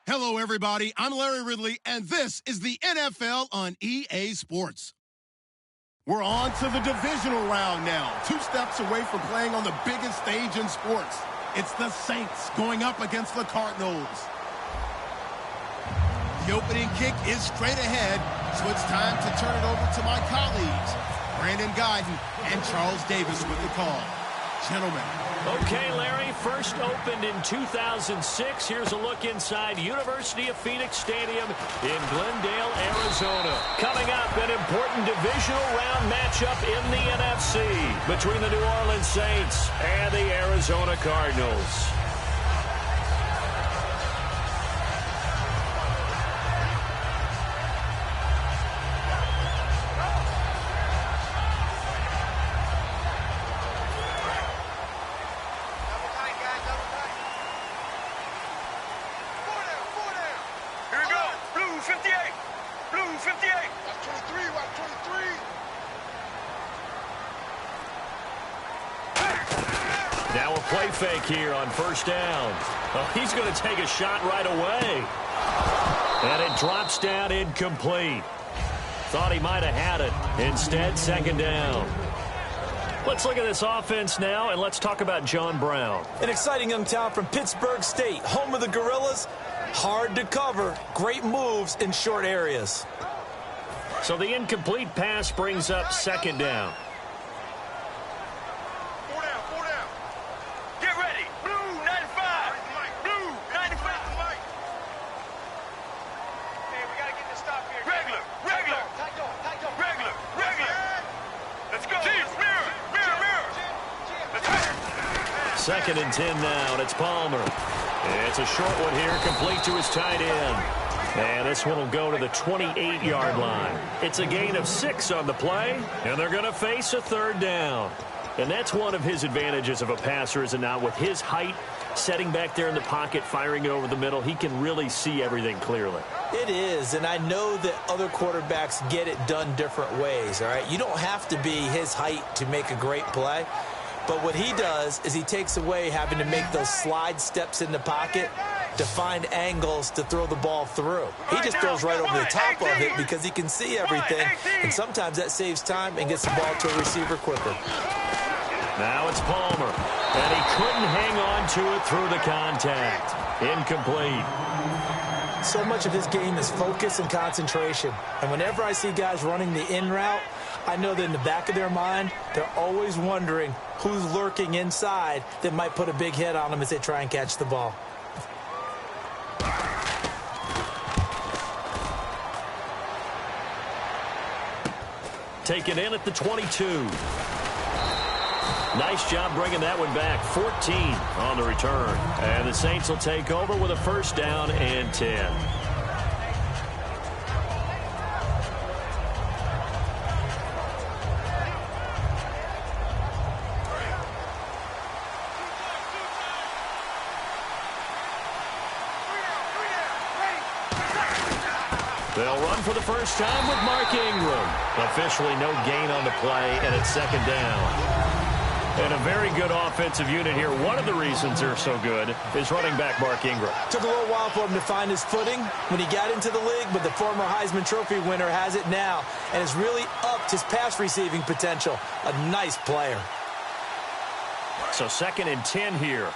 Hello, everybody. I'm Larry Ridley, and this is the NFL on EA Sports. We're on to the divisional round now, 2 steps away from playing on the biggest stage in sports. It's the Saints going up against the Cardinals. The opening kick is straight ahead, so it's time to turn it over to my colleagues, Brandon Guyton and Charles Davis with the call. Gentlemen. Okay, Larry, first opened in 2006. Here's a look inside University of Phoenix Stadium in Glendale, Arizona. Coming up, an important divisional round matchup in the NFC between the New Orleans Saints and the Arizona Cardinals. Now a play fake here on first down. Oh, he's going to take a shot right away. And it drops down incomplete. Thought he might have had it. Instead, second down. Let's look at this offense now, and let's talk about John Brown. An exciting young talent from Pittsburgh State, home of the Gorillas. Hard to cover. Great moves in short areas. So the incomplete pass brings up second down. Second and 10 now, and it's Palmer. It's a short one here, complete to his tight end. And this one will go to the 28-yard line. It's a gain of 6 on the play, and they're going to face a third down. And that's one of his advantages of a passer, is it not? With his height, setting back there in the pocket, firing it over the middle, he can really see everything clearly. It is, and I know that other quarterbacks get it done different ways, all right? You don't have to be his height to make a great play. But what he does is he takes away having to make those slide steps in the pocket to find angles to throw the ball through. He just throws right over the top of it because he can see everything, and sometimes that saves time and gets the ball to a receiver quicker. Now it's Palmer, and he couldn't hang on to it through the contact. Incomplete. So much of his game is focus and concentration, and whenever I see guys running the in route, I know that in the back of their mind, they're always wondering who's lurking inside that might put a big hit on them as they try and catch the ball. Taken in at the 22. Nice job bringing that one back. 14 on the return. And the Saints will take over with a first down and 10. They'll run for the first time with Mark Ingram. Officially no gain on the play, and it's second down. And a very good offensive unit here. One of the reasons they're so good is running back Mark Ingram. Took a little while for him to find his footing when he got into the league, but the former Heisman Trophy winner has it now and has really upped his pass receiving potential. A nice player. So second and 10 here.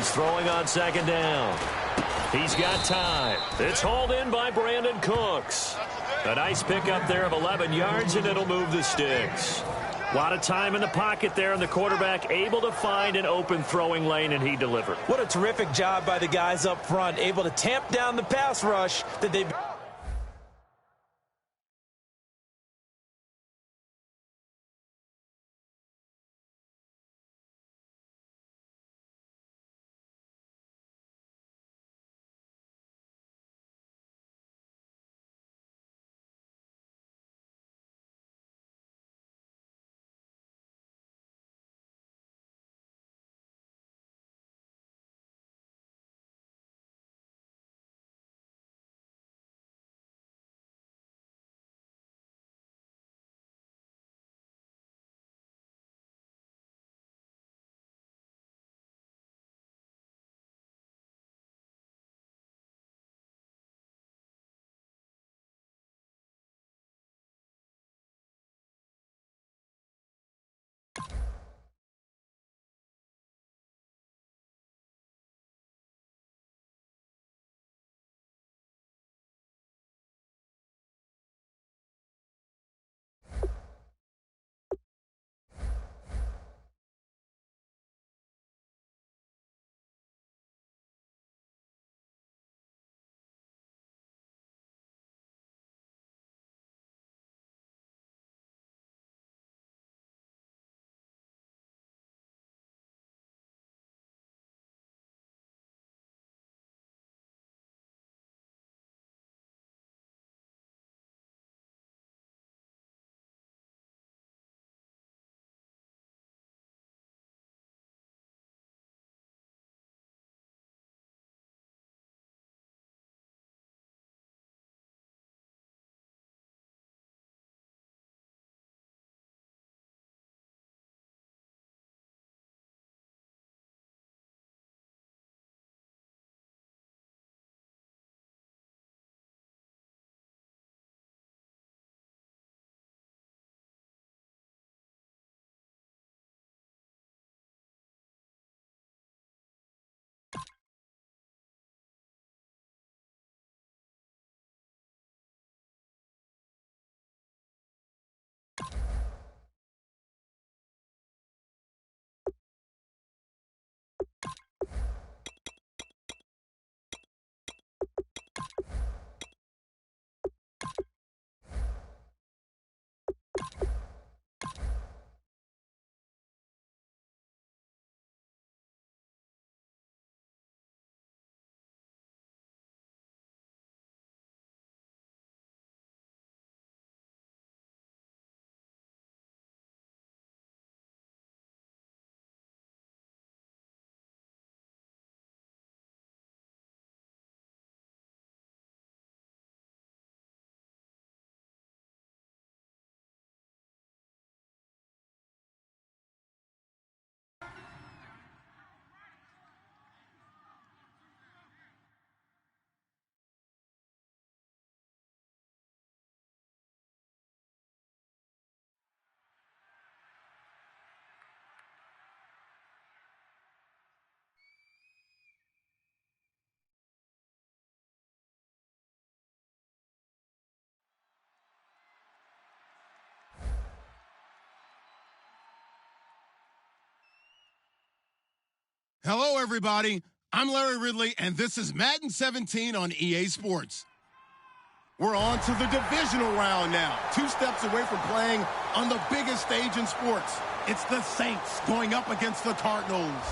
Throwing on second down. He's got time. It's hauled in by Brandon Cooks. A nice pickup there of 11 yards, and it'll move the sticks. A lot of time in the pocket there, and the quarterback able to find an open throwing lane, and he delivered. What a terrific job by the guys up front, able to tamp down the pass rush that they've Hello, everybody. I'm Larry Ridley, and this is Madden 17 on EA Sports. We're on to the divisional round now, 2 steps away from playing on the biggest stage in sports. It's the Saints going up against the Cardinals.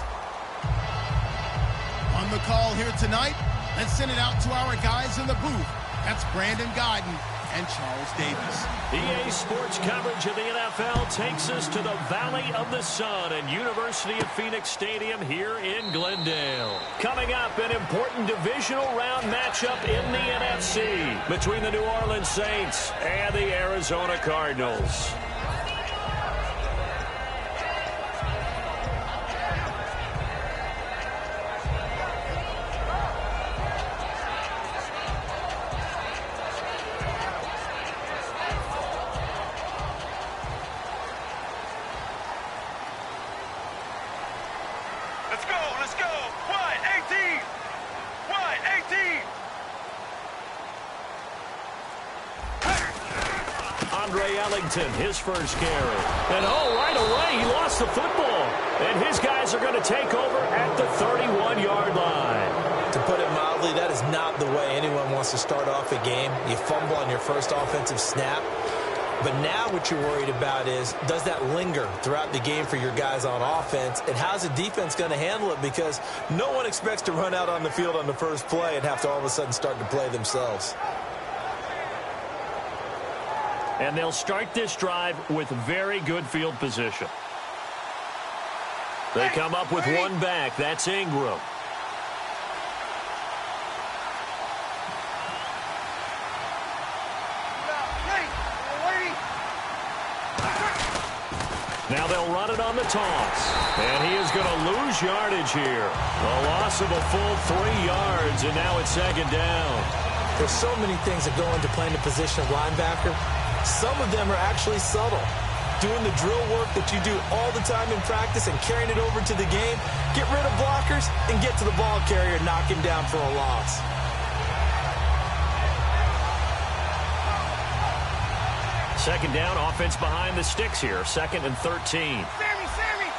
On the call here tonight, let's send it out to our guys in the booth. That's Brandon Godden and Charles Davis. EA Sports coverage of the NFL takes us to the Valley of the Sun and University of Phoenix Stadium here in Glendale. Coming up, an important divisional round matchup in the NFC between the New Orleans Saints and the Arizona Cardinals. Let's go. Wide 18. Wide 18. Andre Ellington, his first carry. And right away, he lost the football. And his guys are going to take over at the 31-yard line. To put it mildly, that is not the way anyone wants to start off a game. You fumble on your first offensive snap. But now what you're worried about is, does that linger throughout the game for your guys on offense? And how's the defense going to handle it? Because no one expects to run out on the field on the first play and have to all of a sudden start to play themselves. And they'll start this drive with very good field position. They come up with one back. That's Ingram. Now they'll run it on the toss. And he is going to lose yardage here. A loss of a full 3 yards, and now it's second down. There's so many things that go into playing the position of linebacker. Some of them are actually subtle. Doing the drill work that you do all the time in practice and carrying it over to the game. Get rid of blockers and get to the ball carrier and knock him down for a loss. Second down, offense behind the sticks here. 2nd and 13. Sammy.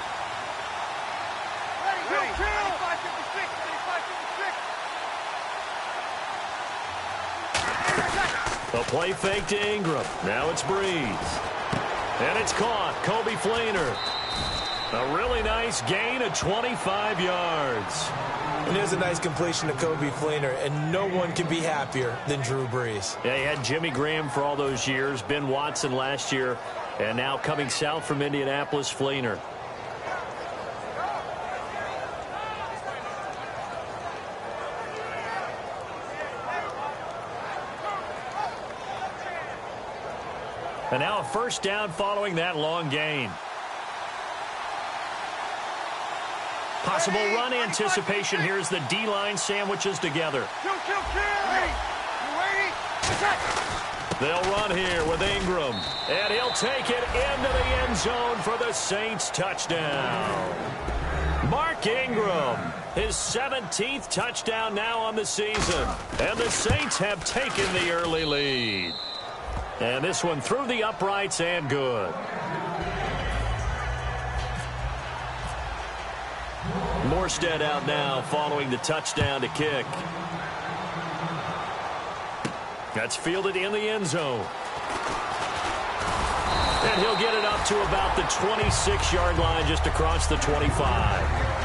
Ready, go, drill. 35-56. A play fake to Ingram. Now it's Breeze. And it's caught. Kobe Fleener. A really nice gain of 25 yards. And there's a nice completion to Kobe Fleener, and no one can be happier than Drew Brees. Yeah, he had Jimmy Graham for all those years, Ben Watson last year, and now coming south from Indianapolis, Fleener. And now a first down following that long gain. Possible run anticipation here as the D-line sandwiches together. Kill. Ready. You ready? Attack. They'll run here with Ingram. And he'll take it into the end zone for the Saints touchdown. Mark Ingram, his 17th touchdown now on the season. And the Saints have taken the early lead. And this one through the uprights and good. Morstead out now following the touchdown to kick. That's fielded in the end zone. And he'll get it up to about the 26-yard line just across the 25.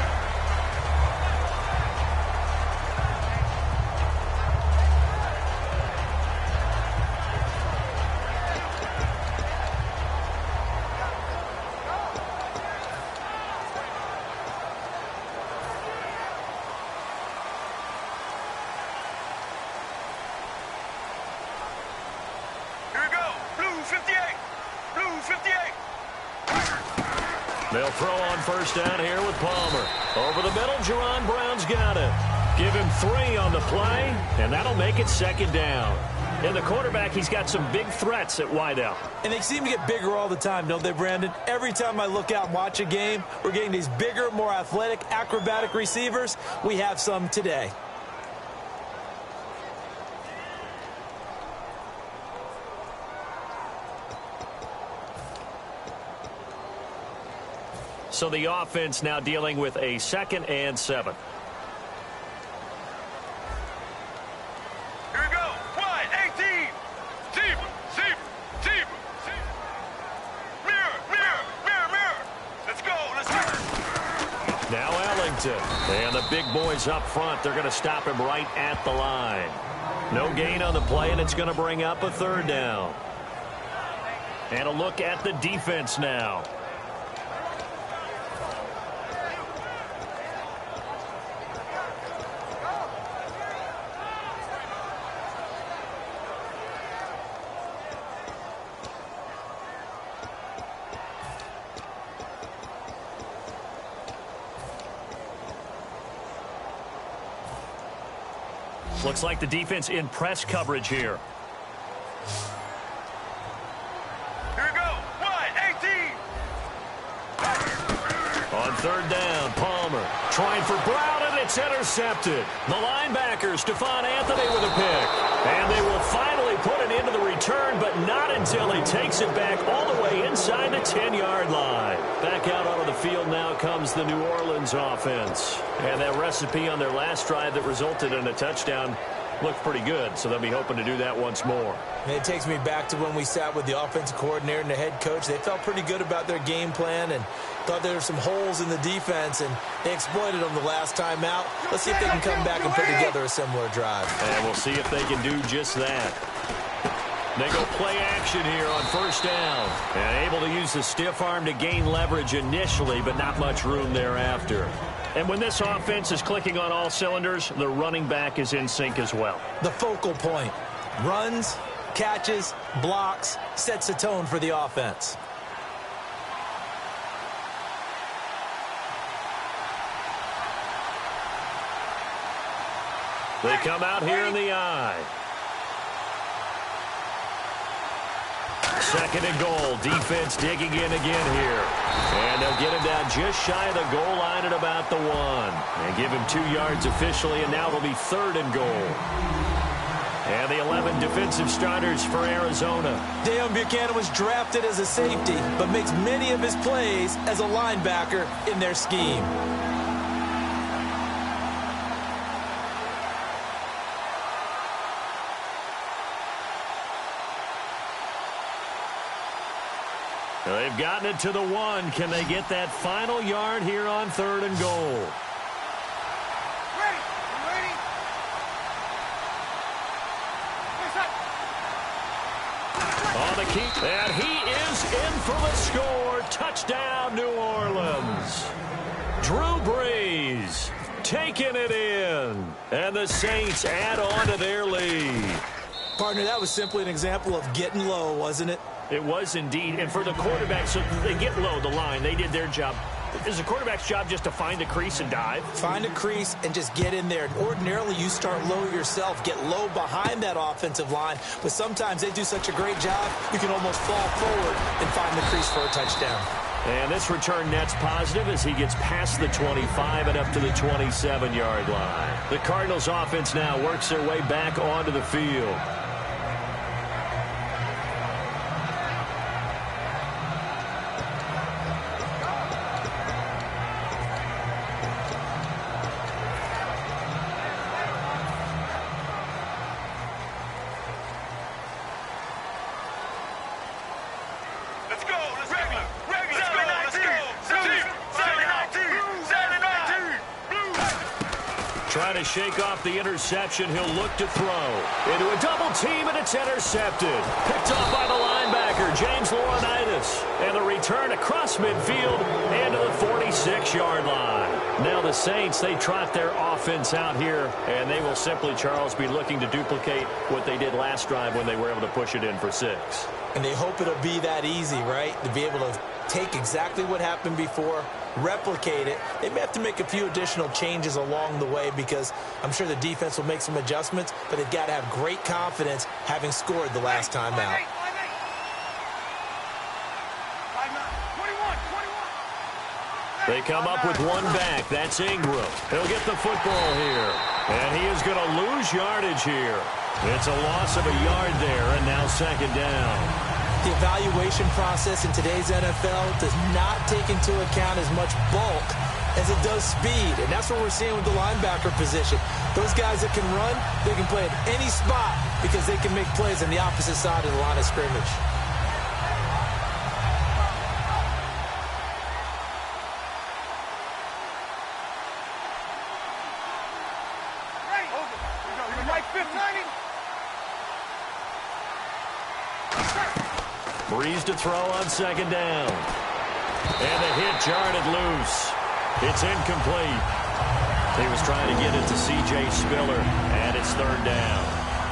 They'll throw on first down here with Palmer. Over the middle, Jerron Brown's got it. Give him 3 on the play, and that'll make it second down. And the quarterback, he's got some big threats at wideout. And they seem to get bigger all the time, don't they, Brandon? Every time I look out and watch a game, we're getting these bigger, more athletic, acrobatic receivers. We have some today. So the offense now dealing with a 2nd and 7. Here we go. Wide, 18. Deep. Mirror. Let's go. Now Ellington. And the big boys up front, they're going to stop him right at the line. No gain on the play, and it's going to bring up a 3rd down. And a look at the defense now. Looks like the defense in press coverage here. Here we go. Wide, 18. On 3rd down, Palmer trying for Brown, and it's intercepted. The linebacker, Stephon Anthony, with a pick. And they will finally put it into the return, but not until he takes it back all the way inside the 10-yard line. Back out onto the field now comes the New Orleans offense. And that recipe on their last drive that resulted in a touchdown looked pretty good, so they'll be hoping to do that once more. And it takes me back to when we sat with the offensive coordinator and the head coach. They felt pretty good about their game plan and thought there were some holes in the defense, and they exploited them the last time out. Let's see if they can come back and put together a similar drive. And we'll see if they can do just that. They go play action here on 1st down. And able to use the stiff arm to gain leverage initially, but not much room thereafter. And when this offense is clicking on all cylinders, the running back is in sync as well. The focal point. Runs, catches, blocks, sets the tone for the offense. They come out here in the eye. 2nd and goal. Defense digging in again here. And they'll get him down just shy of the goal line at about the 1. And give him 2 yards officially, and now it'll be 3rd and goal. And the 11 defensive starters for Arizona. Deion Buchanan was drafted as a safety, but makes many of his plays as a linebacker in their scheme. They've gotten it to the 1. Can they get that final yard here on 3rd and goal? Ready. On the keep, and he is in for the score. Touchdown, New Orleans. Drew Brees taking it in, and the Saints add on to their lead. Partner, that was simply an example of getting low, wasn't it? It was indeed, and for the quarterback, so they get low the line. They did their job. Is the quarterback's job just to find a crease and dive? Find a crease and just get in there. Ordinarily, you start low yourself, get low behind that offensive line, but sometimes they do such a great job, you can almost fall forward and find the crease for a touchdown. And this return net's positive as he gets past the 25 and up to the 27-yard line. The Cardinals offense now works their way back onto the field. Trying to shake off the interception. He'll look to throw. Into a double team, and it's intercepted. Picked off by the linebacker, James Laurinaitis. And the return across midfield and to the 46-yard line. Now the Saints, they trot their offense out here, and they will simply, Charles, be looking to duplicate what they did last drive when they were able to push it in for 6. And they hope it'll be that easy, right? To be able to take exactly what happened before, replicate it. They may have to make a few additional changes along the way because I'm sure the defense will make some adjustments, but they've got to have great confidence having scored the last time out. They come up with one back. That's Ingram. He'll get the football here. And he is going to lose yardage here. It's a loss of a yard there, and now 2nd down. the evaluation process in today's NFL does not take into account as much bulk as it does speed. And that's what we're seeing with the linebacker position. Those guys that can run, they can play at any spot because they can make plays on the opposite side of the line of scrimmage. Breeze to throw on second down. And the hit jarred it loose. It's incomplete. He was trying to get it to C.J. Spiller, and it's third down.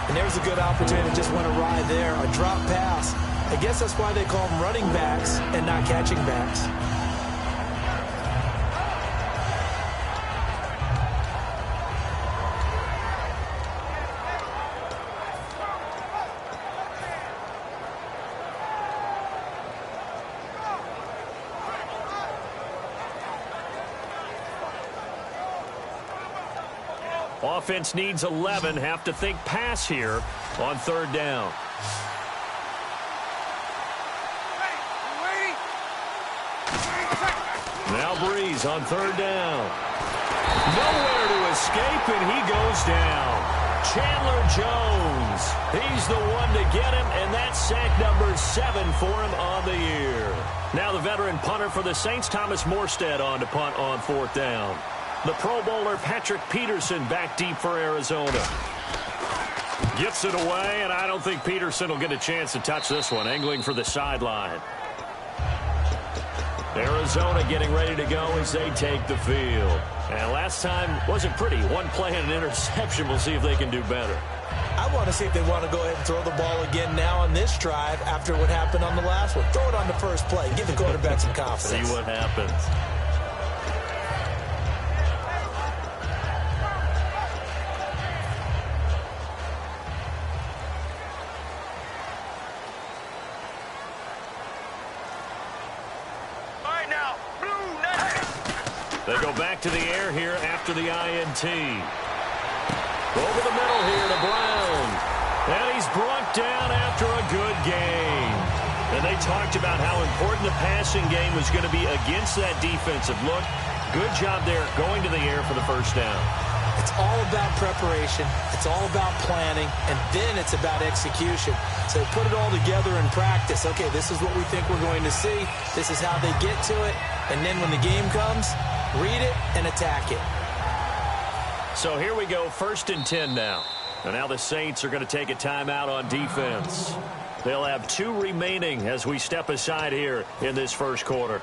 And there's a good opportunity. Just went awry there. A drop pass. I guess that's why they call them running backs and not catching backs. Offense needs 11. Have to think pass here on third down. Now Breeze on third down. Nowhere to escape, and he goes down. Chandler Jones. He's the one to get him, and that's sack number 7 for him on the year. Now the veteran punter for the Saints, Thomas Morstead, on to punt on fourth down. The Pro Bowler Patrick Peterson back deep for Arizona. Gets it away, and I don't think Peterson will get a chance to touch this one. Angling for the sideline. Arizona getting ready to go as they take the field. And last time wasn't pretty. One play and an interception. We'll see if they can do better. I want to see if they want to go ahead and throw the ball again now on this drive after what happened on the last one. Throw it on the first play. Give the quarterback some confidence. See what happens. They go back to the air here after the INT. Over the middle here to Brown. And he's brought down after a good game. And they talked about how important the passing game was going to be against that defensive look. Good job there going to the air for the first down. It's all about preparation. It's all about planning. And then it's about execution. So they put it all together in practice. Okay, this is what we think we're going to see. This is how they get to it. And then when the game comes, read it and attack it. So here we go, 1st and 10 now. And now the Saints are going to take a timeout on defense. They'll have 2 remaining as we step aside here in this first quarter.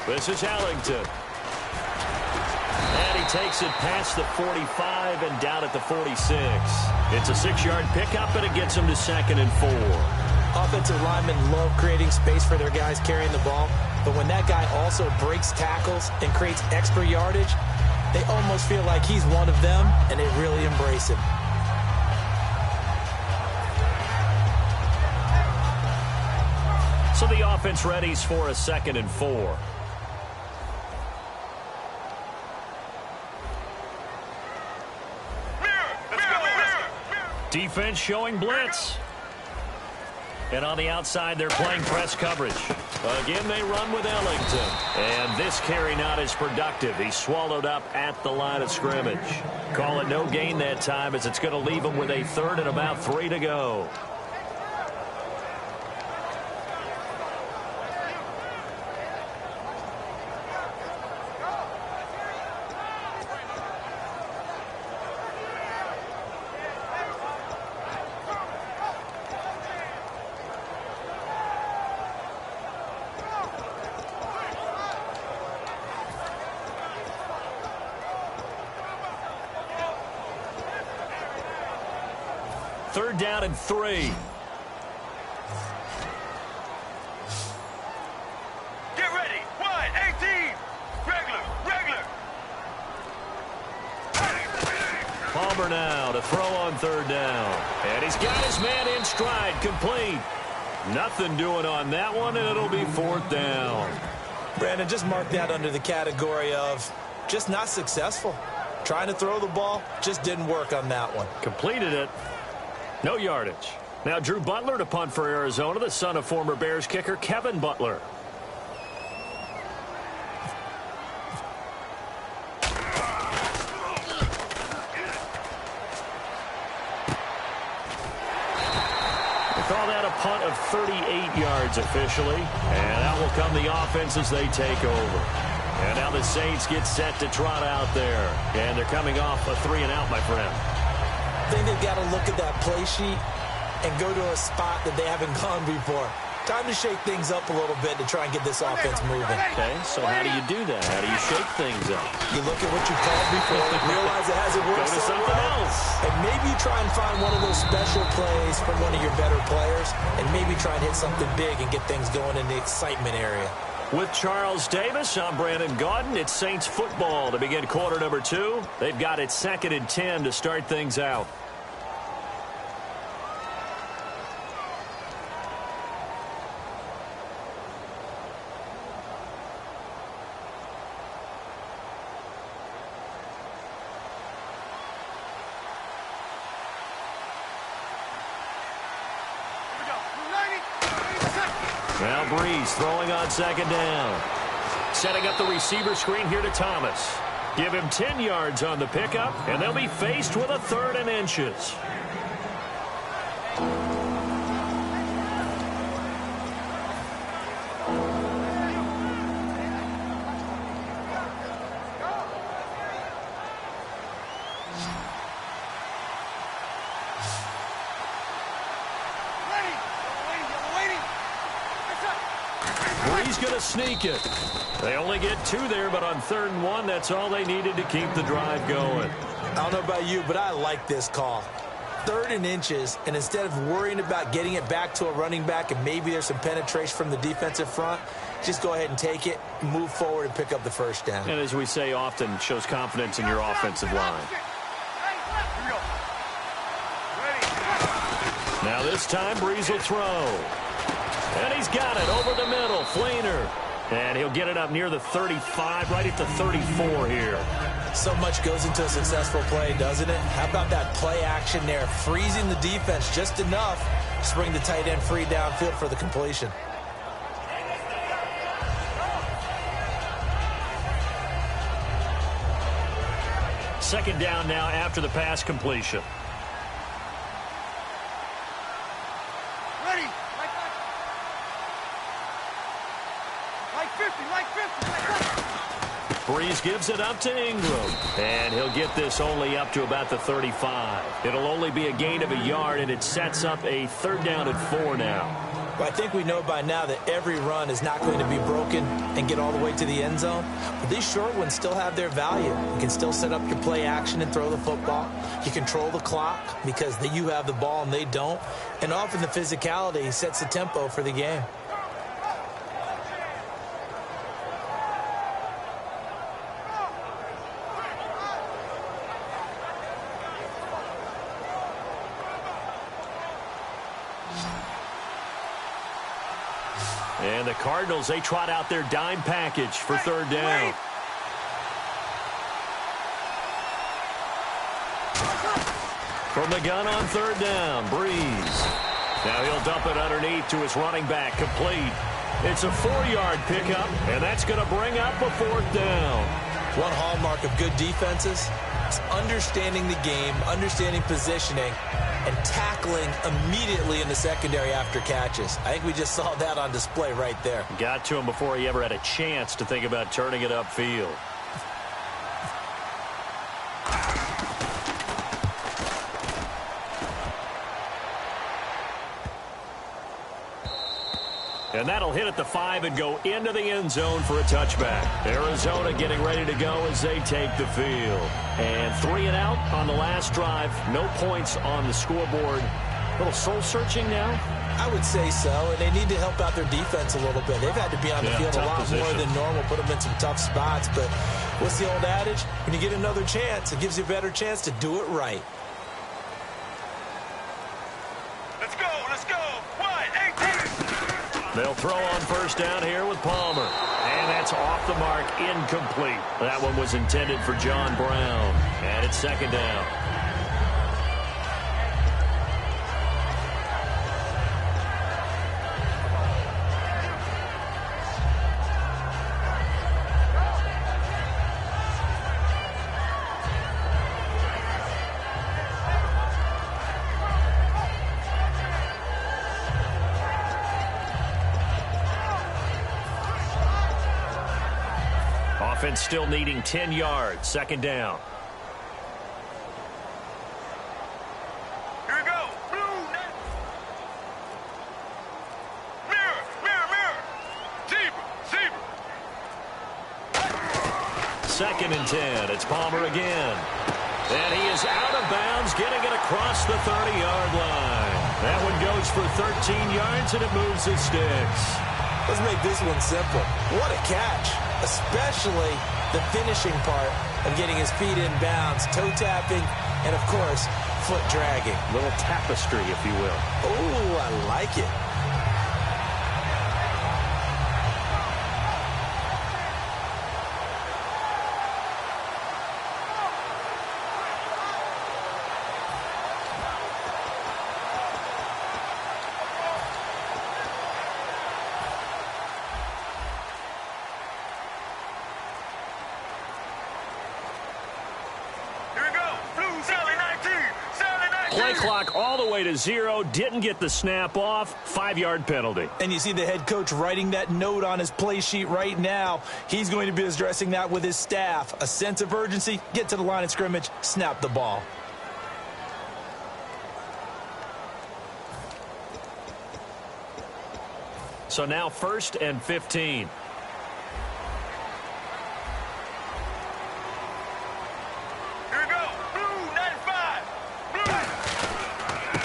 This is Ellington. And he takes it past the 45 and down at the 46. It's a 6-yard pickup, and it gets him to 2nd and 4. Offensive linemen love creating space for their guys carrying the ball. But when that guy also breaks tackles and creates extra yardage, they almost feel like he's one of them, and they really embrace him. So the offense readies for a 2nd and 4. Defense showing blitz. And on the outside, they're playing press coverage. Again, they run with Ellington. And this carry not as productive. He's swallowed up at the line of scrimmage. Call it no gain that time, as it's going to leave him with a 3rd and about 3 to go. Third down and 3. Get ready. 1, 18. Regular. Palmer now to throw on third down. And he's got his man in stride, complete. Nothing doing on that one, and it'll be fourth down. Brandon, just mark that under the category of just not successful. Trying to throw the ball, just didn't work on that one. Completed it. No yardage. Now Drew Butler to punt for Arizona, the son of former Bears kicker Kevin Butler. Call that a punt of 38 yards officially. And that will come the offense as they take over. And now the Saints get set to trot out there. And they're coming off a 3-and-out, my friend. I think they've got to look at that play sheet and go to a spot that they haven't gone before. Time to shake things up a little bit to try and get this offense moving. Okay, so how do you do that? How do you shake things up? You look at what you called before, realize it hasn't worked Go to so something well, else. and maybe you try and find one of those special plays from one of your better players, and maybe try and hit something big and get things going in the excitement area. With Charles Davis, I'm Brandon Gaudin. It's Saints football to begin quarter number 2. They've got it 2nd and 10 to start things out. Now Breeze throwing on 2nd down. Setting up the receiver screen here to Thomas. Give him 10 yards on the pickup, and they'll be faced with a 3rd and inches. He's going to sneak it. They only get 2 there, but on 3rd and 1, that's all they needed to keep the drive going. I don't know about you, but I like this call. 3rd and inches, and instead of worrying about getting it back to a running back and maybe there's some penetration from the defensive front, just go ahead and take it, move forward, and pick up the 1st down. And as we say often, shows confidence in your offensive line. Now this time, Breeze will throw. And he's got it over the middle. Flainer. And he'll get it up near the 35, right at the 34 here. So much goes into a successful play, doesn't it? How about that play action there? Freezing the defense just enough to bring the tight end free downfield for the completion. Second down now after the pass completion. Breeze gives it up to Ingram. And he'll get this only up to about the 35. It'll only be a gain of a yard, and it sets up a 3rd down and 4 now. Well, I think we know by now that every run is not going to be broken and get all the way to the end zone. But these short ones still have their value. You can still set up your play action and throw the football. You control the clock because you have the ball and they don't. And often the physicality sets the tempo for the game. And the Cardinals, they trot out their dime package for 3rd down. From the gun on 3rd down, Breeze. Now he'll dump it underneath to his running back, complete. It's a 4-yard pickup, and that's going to bring up a 4th down. One hallmark of good defenses is understanding the game, understanding positioning, and tackling immediately in the secondary after catches. I think we just saw that on display right there. Got to him before he ever had a chance to think about turning it upfield. And that'll hit at the 5 and go into the end zone for a touchback. Arizona getting ready to go as they take the field. And 3 and out on the last drive. No points on the scoreboard. A little soul-searching now? I would say so, and they need to help out their defense a little bit. They've had to be on the field a lot more than normal, put them in some tough spots. But What's the old adage? When you get another chance, it gives you a better chance to do it right. Let's go, let's go. 1-18. They'll throw on first down here with Palmer. And that's off the mark, incomplete. That one was intended for John Brown. And it's second down. Offense still needing 10 yards. Second down. Here we go. Blue net. Mirror, mirror, mirror. Zebra, zebra. Second and 10. It's Palmer again. And he is out of bounds, getting it across the 30-yard line. That one goes for 13 yards, and it moves the sticks. Let's make this one simple. What a catch, especially the finishing part of getting his feet in bounds, toe tapping, and, of course, foot dragging. Little tapestry, if you will. Oh, I like it. Play clock all the way to 0. Didn't get the snap off. 5-yard penalty. And you see the head coach writing that note on his play sheet right now. He's going to be addressing that with his staff. A sense of urgency, get to the line of scrimmage, snap the ball. So now 1st and 15.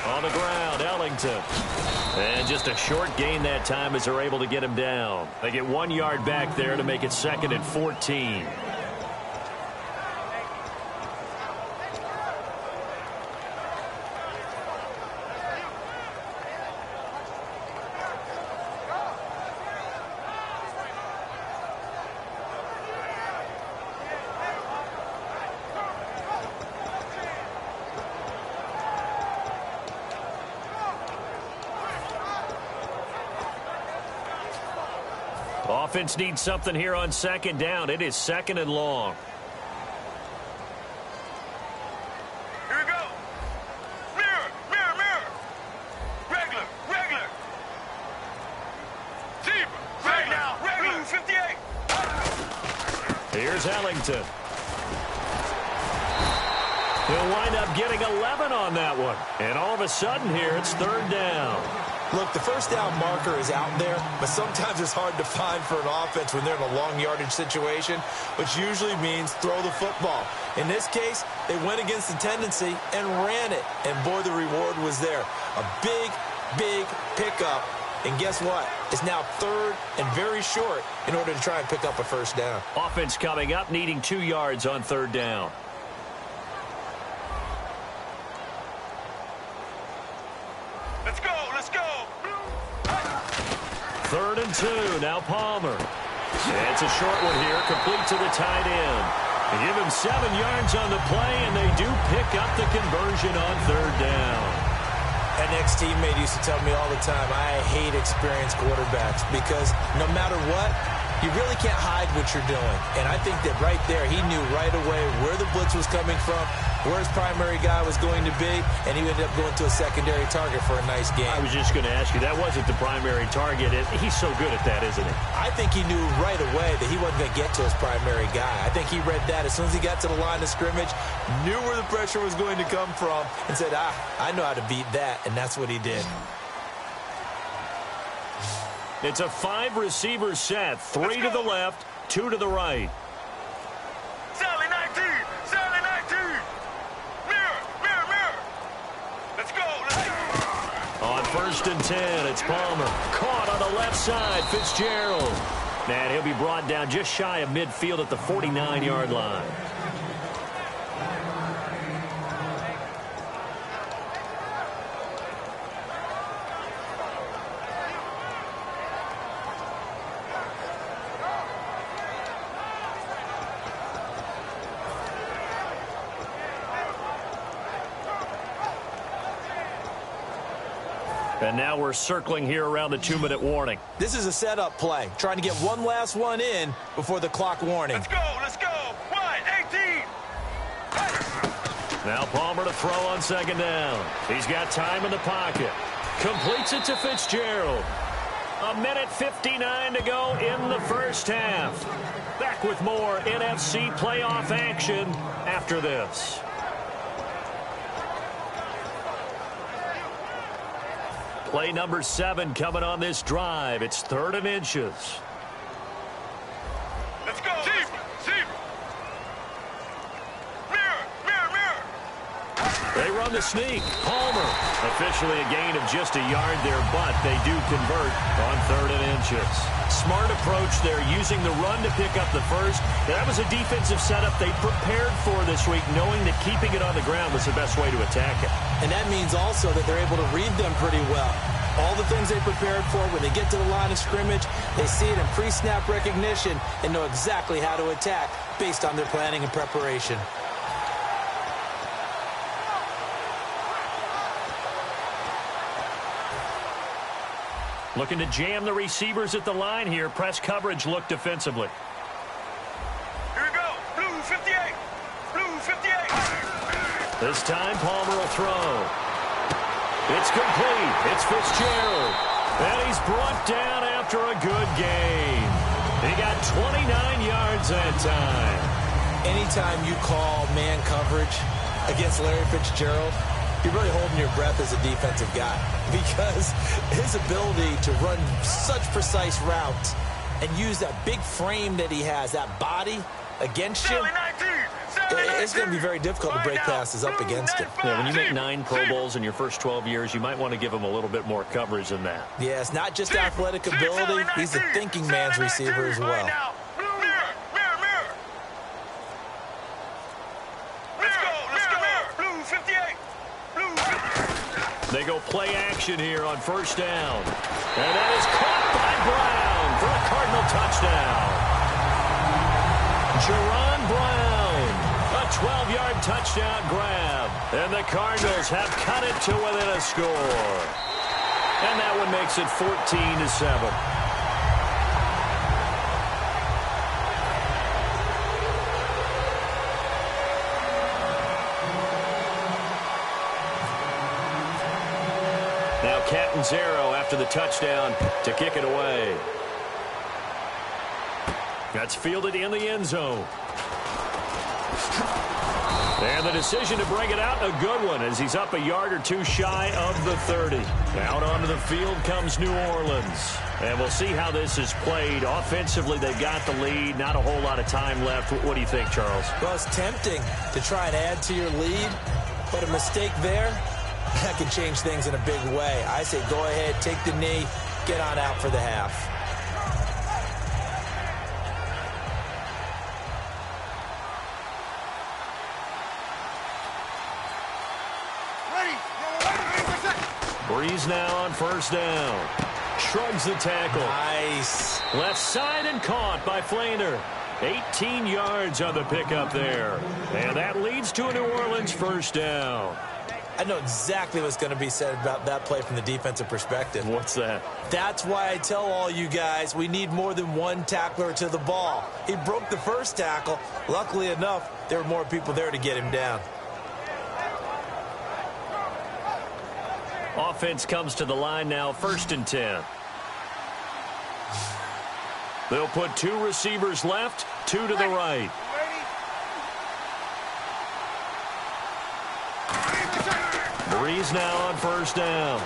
On the ground, Ellington. And just a short gain that time as they're able to get him down. They get 1 yard back there to make it 2nd and 14. Offense needs something here on second down. It is 2nd and long. Here we go. Mirror, mirror, mirror. Regular, regular. Zebra, right now, regular. 58. Here's Ellington. He'll wind up getting 11 on that one. And all of a sudden here, it's 3rd down. Look, the first down marker is out there, but sometimes it's hard to find for an offense when they're in a long yardage situation, which usually means throw the football. In this case, they went against the tendency and ran it, and boy, the reward was there. A big, big pickup, and guess what? It's now 3rd and very short in order to try and pick up a first down. Offense coming up, needing 2 yards on 3rd down. Let's go, let's go. 3rd and 2, now Palmer. It's a short one here, complete to the tight end. They give him 7 yards on the play, and they do pick up the conversion on 3rd down. An ex-teammate used to tell me all the time, I hate experienced quarterbacks because no matter what, you really can't hide what you're doing. And I think that right there, he knew right away where the blitz was coming from, where his primary guy was going to be, and he ended up going to a secondary target for a nice game. I was just going to ask you, that wasn't the primary target. He's so good at that, isn't he? I think he knew right away that he wasn't going to get to his primary guy. I think he read that as soon as he got to the line of scrimmage, knew where the pressure was going to come from, and said, I know how to beat that, and that's what he did. It's a 5-receiver set, 3 to the left, 2 to the right. Sally 19, Sally 19. Mirror, mirror, mirror. Let's go, let's go. On 1st and 10, it's Palmer. Caught on the left side, Fitzgerald. And he'll be brought down just shy of midfield at the 49-yard line. And now we're circling here around the 2-minute warning. This is a setup play, trying to get one last one in before the clock warning. Let's go, let's go. 1-18. Now Palmer to throw on second down. He's got time in the pocket. Completes it to Fitzgerald. 1:59 to go in the first half. Back with more NFC playoff action after this. Play number 7 coming on this drive. It's 3rd and inches. Let's go. Deep, deep. Mirror, mirror, mirror. They run the sneak. Palmer. Officially a gain of just a yard there, but they do convert on 3rd and inches. Smart approach there, using the run to pick up the first. That was a defensive setup they prepared for this week, knowing that keeping it on the ground was the best way to attack it. And that means also that they're able to read them pretty well. All the things they prepared for, when they get to the line of scrimmage, they see it in pre-snap recognition and know exactly how to attack based on their planning and preparation. Looking to jam the receivers at the line here. Press coverage look defensively. Here we go. Blue 58. Blue 58. This time Palmer will throw. It's complete. It's Fitzgerald. And he's brought down after a good game. He got 29 yards that time. Anytime you call man coverage against Larry Fitzgerald, you're really holding your breath as a defensive guy, because his ability to run such precise routes and use that big frame that he has, that body against you, it's going to be very difficult to break passes up against him. Yeah, when you make 9 Pro Bowls in your first 12 years, you might want to give him a little bit more coverage than that. Yeah, it's not just athletic ability. He's a thinking man's receiver as well. They go play action here on first down. And that is caught by Brown for a Cardinal touchdown. Jerron Brown, a 12-yard touchdown grab. And the Cardinals have cut it to within a score. And that one makes it 14-7. Now Catanzaro after the touchdown to kick it away. That's fielded in the end zone. And the decision to bring it out, a good one, as he's up a yard or two shy of the 30. Out onto the field comes New Orleans. And we'll see how this is played. Offensively, they've got the lead. Not a whole lot of time left. What do you think, Charles? Well, it's tempting to try and add to your lead, but a mistake there, that can change things in a big way. I say go ahead, take the knee, get on out for the half. Breeze now on first down. Shrugs the tackle. Nice. Left side and caught by Flainer. 18 yards on the pickup there. And that leads to a New Orleans first down. I know exactly what's going to be said about that play from the defensive perspective. What's that? That's why I tell all you guys we need more than one tackler to the ball. He broke the first tackle. Luckily enough, there were more people there to get him down. Offense comes to the line now, 1st and 10. They'll put 2 receivers left, 2 to the right. Breeze now on first down.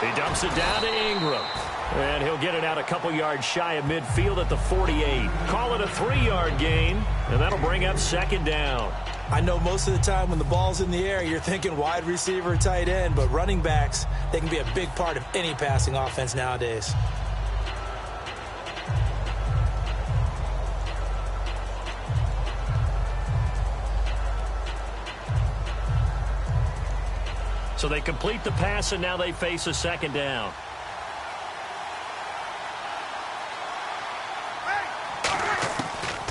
He dumps it down to Ingram. And he'll get it out a couple yards shy of midfield at the 48. Call it a 3-yard gain, and that'll bring up 2nd down. I know most of the time when the ball's in the air, you're thinking wide receiver, tight end, but running backs, they can be a big part of any passing offense nowadays. So they complete the pass, and now they face a second down.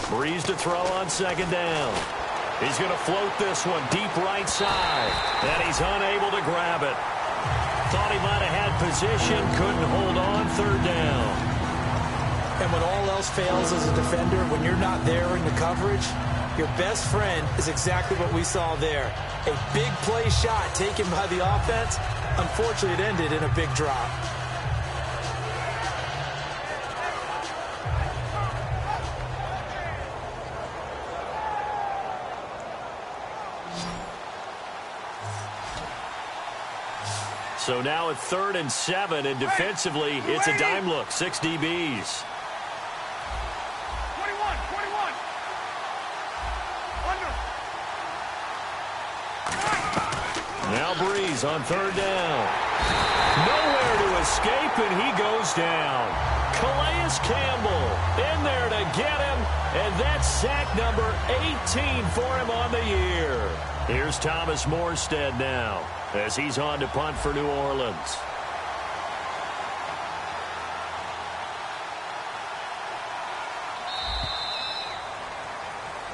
Breeze to throw on second down. He's going to float this one deep right side, and he's unable to grab it. Thought he might have had position, couldn't hold on, third down. And when all else fails as a defender, when you're not there in the coverage, your best friend is exactly what we saw there. A big play shot taken by the offense. Unfortunately, it ended in a big drop. So now at 3rd and 7, and defensively, it's a dime look, 6 DBs. 21, 21. Under. Now Breeze on 3rd down. Nowhere to escape, and he goes down. Calais Campbell in there to get him, and that's sack number 18 for him on the year. Here's Thomas Morstead now as he's on to punt for New Orleans.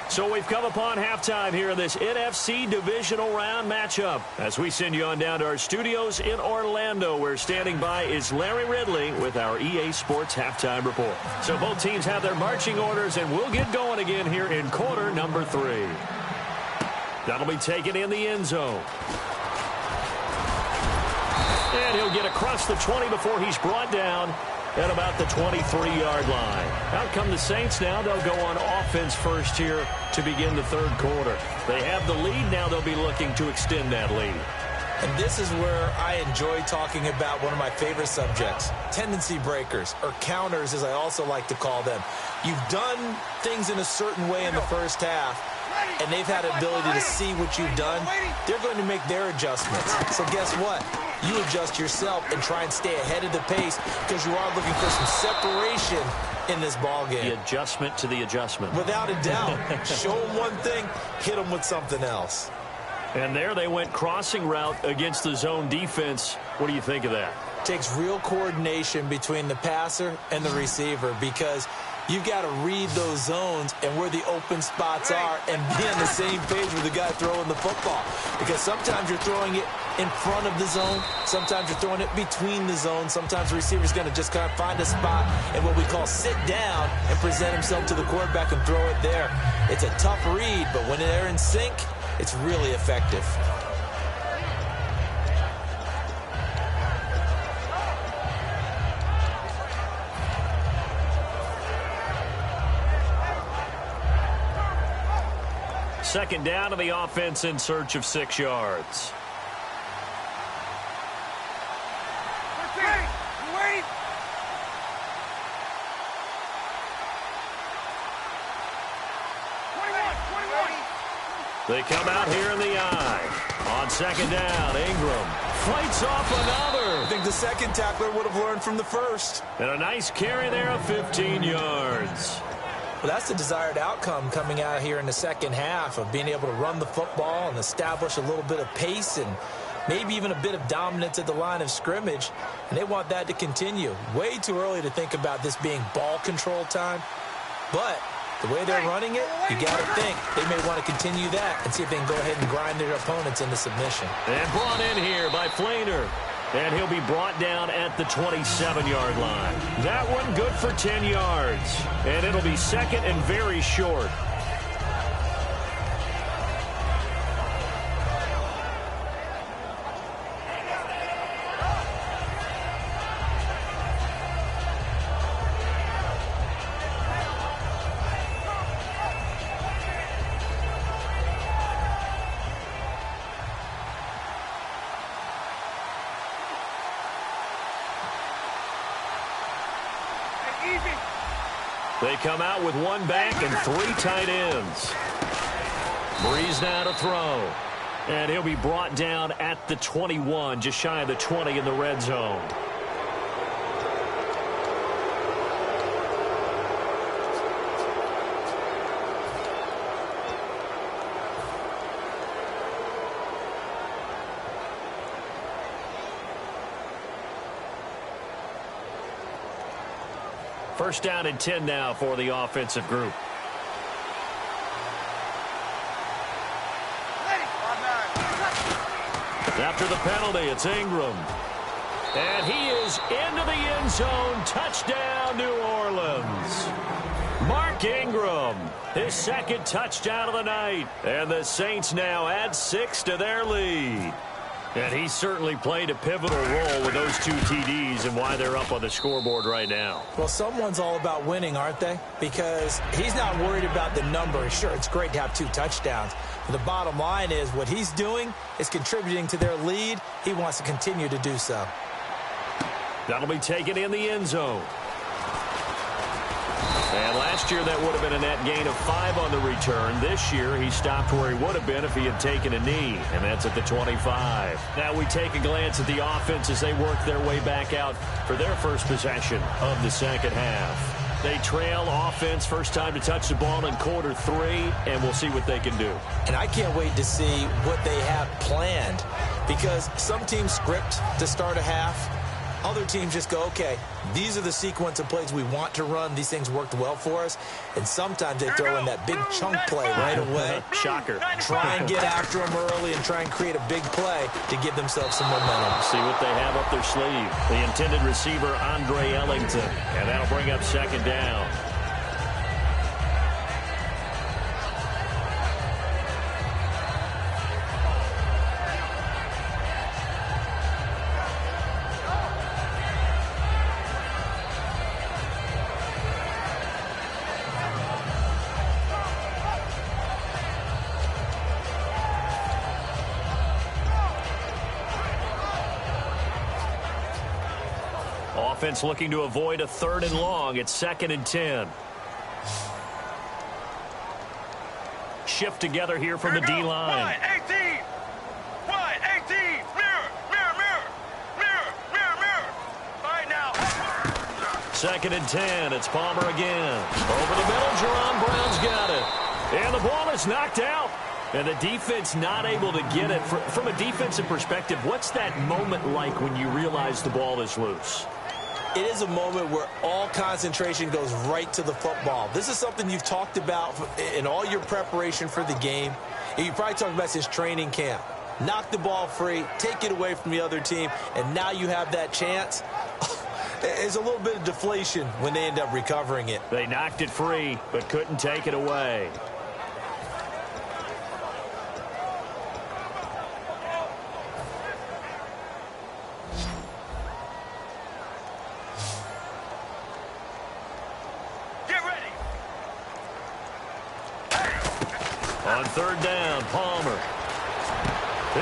So we've come upon halftime here in this NFC divisional round matchup. As we send you on down to our studios in Orlando, where standing by is Larry Ridley with our EA Sports halftime report. So both teams have their marching orders, and we'll get going again here in quarter number 3. That'll be taken in the end zone. And he'll get across the 20 before he's brought down at about the 23-yard line. Out come the Saints now. They'll go on offense first here to begin the third quarter. They have the lead. Now they'll be looking to extend that lead. And this is where I enjoy talking about one of my favorite subjects, tendency breakers, or counters as I also like to call them. You've done things in a certain way in the first half, and they've had the ability to see what you've done. They're going to make their adjustments. So guess what? You adjust yourself and try and stay ahead of the pace because you are looking for some separation in this ball game. The adjustment to the adjustment. Without a doubt. Show them one thing, hit them with something else. And there they went crossing route against the zone defense. What do you think of that? Takes real coordination between the passer and the receiver because you've got to read those zones and where the open spots are and be on the same page with the guy throwing the football. Because sometimes you're throwing it in front of the zone. Sometimes you're throwing it between the zones. Sometimes the receiver's going to just kind of find a spot and what we call sit down and present himself to the quarterback and throw it there. It's a tough read, but when they're in sync, it's really effective. Second down to the offense in search of 6 yards. Wait. They come out here in the eye. On second down, Ingram fights off another. I think the second tackler would have learned from the first. And a nice carry there of 15 yards. Well, that's the desired outcome coming out here in the second half of being able to run the football and establish a little bit of pace and maybe even a bit of dominance at the line of scrimmage. And they want that to continue. Way too early to think about this being ball control time. But the way they're running it, you got to think they may want to continue that and see if they can go ahead and grind their opponents into submission. And brought in here by Flainer. And he'll be brought down at the 27-yard line. That one good for 10 yards. And it'll be second and very short. They come out with one back and 3 tight ends. Breeze now to throw. And he'll be brought down at the 21, just shy of the 20 in the red zone. First down and 10 now for the offensive group. After the penalty, it's Ingram. And he is into the end zone. Touchdown, New Orleans. Mark Ingram, his second touchdown of the night. And the Saints now add 6 to their lead. And he certainly played a pivotal role with those 2 TDs and why they're up on the scoreboard right now. Well, someone's all about winning, aren't they? Because he's not worried about the number. Sure, it's great to have 2 touchdowns. But the bottom line is what he's doing is contributing to their lead. He wants to continue to do so. That'll be taken in the end zone. And last year that would have been a net gain of 5 on the return. This year he stopped where he would have been if he had taken a knee, and that's at the 25. Now we take a glance at the offense as they work their way back out for their first possession of the second half. They trail offense, first time to touch the ball in quarter 3, and we'll see what they can do. And I can't wait to see what they have planned, because some teams script to start a half. Other teams just go, okay, these are the sequence of plays we want to run. These things worked well for us. And sometimes they throw in that big chunk play right away. Shocker. Try and get after them early and try and create a big play to give themselves some momentum. See what they have up their sleeve. The intended receiver, Andre Ellington. And that'll bring up second down. Offense looking to avoid a 3rd and long. It's 2nd and 10. Shift together here from the D-line. Wide 18. Wide 18. Mirror, mirror, mirror. Mirror, mirror, mirror. All right, now. 2nd and 10. It's Palmer again. Over the middle, Jerron Brown's got it. And the ball is knocked out. And the defense not able to get it. From a defensive perspective, what's that moment like when you realize the ball is loose? It is a moment where all concentration goes right to the football. This is something you've talked about in all your preparation for the game. And you probably talked about since training camp. Knock the ball free, take it away from the other team, and now you have that chance. There's a little bit of deflation when they end up recovering it. They knocked it free, but couldn't take it away. On 3rd down, Palmer.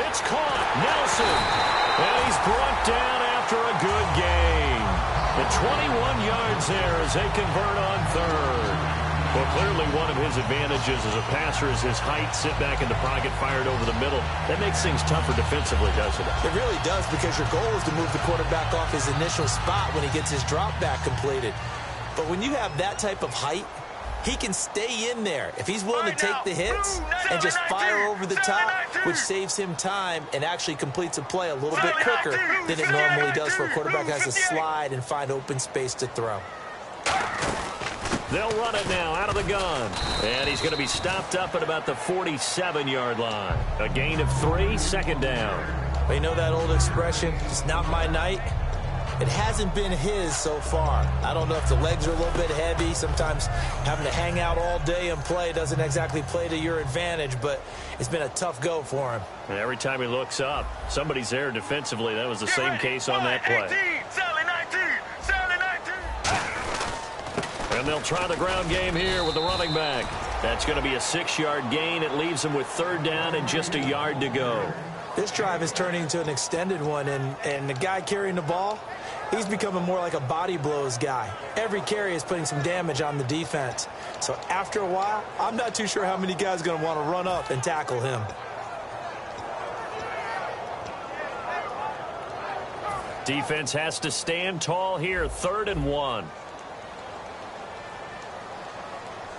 It's caught. Nelson. And he's brought down after a good gain. The 21 yards there as they convert on 3rd. Well, clearly one of his advantages as a passer is his height. Sit back in the pocket, fired over the middle. That makes things tougher defensively, doesn't it? It really does, because your goal is to move the quarterback off his initial spot when he gets his drop back completed. But when you have that type of height, he can stay in there if he's willing to take the hits and just fire over the top, which saves him time and actually completes a play a little bit quicker than it normally does for a quarterback who has to slide and find open space to throw. They'll run it now out of the gun. And he's going to be stopped up at about the 47-yard line. A gain of 3, 2nd down. Well, you know that old expression, it's not my night? It hasn't been his so far. I don't know if the legs are a little bit heavy. Sometimes having to hang out all day and play doesn't exactly play to your advantage, but it's been a tough go for him. And every time he looks up, somebody's there defensively. That was the same case on that play. 18, and they'll try the ground game here with the running back. That's going to be a 6-yard gain. It leaves them with 3rd down and just a yard to go. This drive is turning into an extended one, and the guy carrying the ball, he's becoming more like a body blows guy. Every carry is putting some damage on the defense. So after a while, I'm not too sure how many guys are going to want to run up and tackle him. Defense has to stand tall here. 3rd and 1.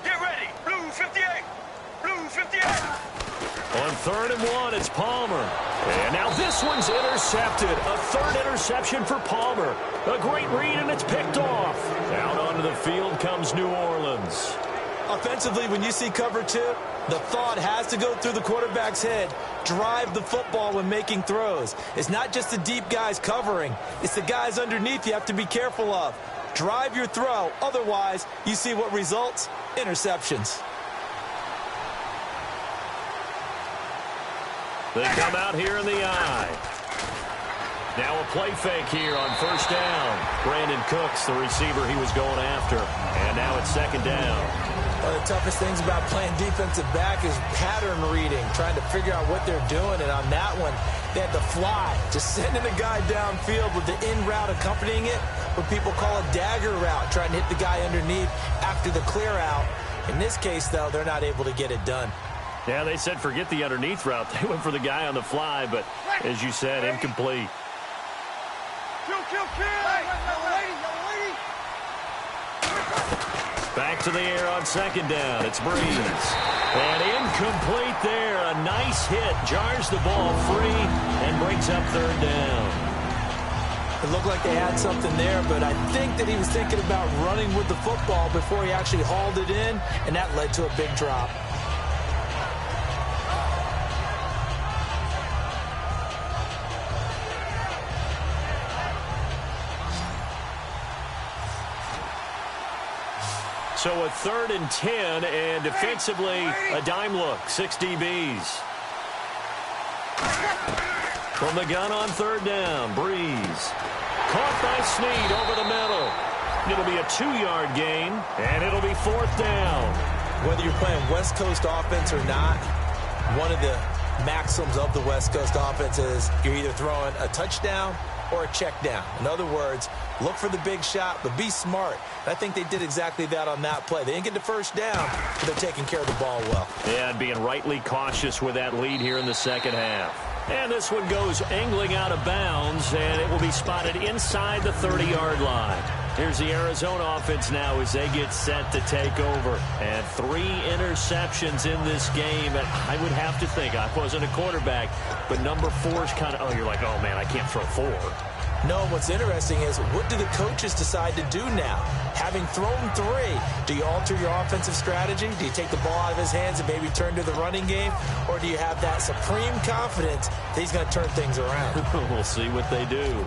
Get ready. Blue 58. Blue 58. On On 3rd and 1, it's Palmer. And now this one's intercepted. A 3rd interception for Palmer. A great read, and it's picked off. Out onto the field comes New Orleans. Offensively, when you see cover 2, the thought has to go through the quarterback's head. Drive the football when making throws. It's not just the deep guys covering. It's the guys underneath you have to be careful of. Drive your throw. Otherwise, you see what results? Interceptions. They come out here in the eye. Now a play fake here on 1st down. Brandon Cooks, the receiver he was going after. And now it's 2nd down. One of the toughest things about playing defensive back is pattern reading, trying to figure out what they're doing. And on that one, they had to fly, just sending a guy downfield with the in route accompanying it, what people call a dagger route, trying to hit the guy underneath after the clear out. In this case, though, they're not able to get it done. Yeah, they said forget the underneath route. They went for the guy on the fly, but as you said, incomplete. Kill. Back to the air on 2nd down. It's Breeze. And incomplete there. A nice hit. Jars the ball free and brings up 3rd down. It looked like they had something there, but I think that he was thinking about running with the football before he actually hauled it in, and that led to a big drop. So a 3rd and 10, and defensively, a dime look. 6 DBs. From the gun on 3rd down, Breeze. Caught by Snead over the middle. It'll be a 2-yard gain, and it'll be 4th down. Whether you're playing West Coast offense or not, one of the maxims of the West Coast offense is you're either throwing a touchdown or a check down. In other words, look for the big shot, but be smart. And I think they did exactly that on that play. They didn't get the 1st down, but they're taking care of the ball well. Yeah, and being rightly cautious with that lead here in the 2nd half. And this one goes angling out of bounds, and it will be spotted inside the 30-yard line. Here's the Arizona offense now as they get set to take over. And 3 interceptions in this game. And I would have to think, I wasn't a quarterback, but number 4 is kind of, oh, you're like, oh, man, I can't throw 4. No, what's interesting is what do the coaches decide to do now? Having thrown 3, do you alter your offensive strategy? Do you take the ball out of his hands and maybe turn to the running game? Or do you have that supreme confidence that he's going to turn things around? We'll see what they do.